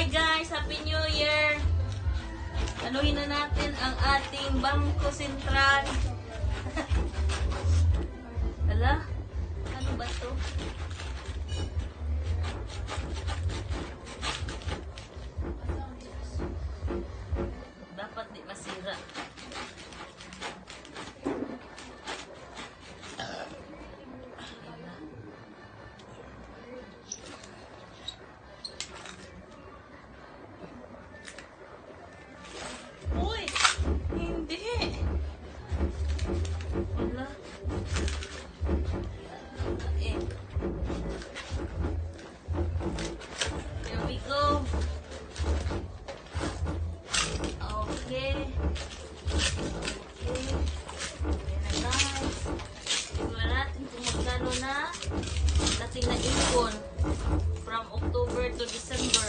Hi guys! Happy New Year! Anuhin na natin ang ating Bangko Sentral. Hala? Ano ba to? Dapat di masira. Uy! Hindi! Wala. Eh. There we go. Okay. Okay. Ayan na guys. Tignan natin kung magkano na natin na ipon from October to December.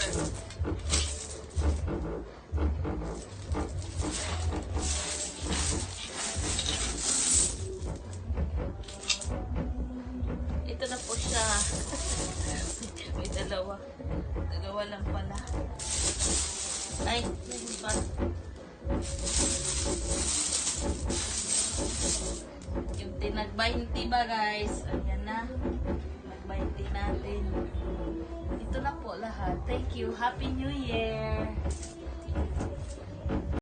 Ito na po siya. May dalawa. Dalawa lang pala. Ay, pa. Yung tinag-20 ba guys? Ayan na. Mag-20 natin. Ito na po lahat. Thank you. Happy New Year!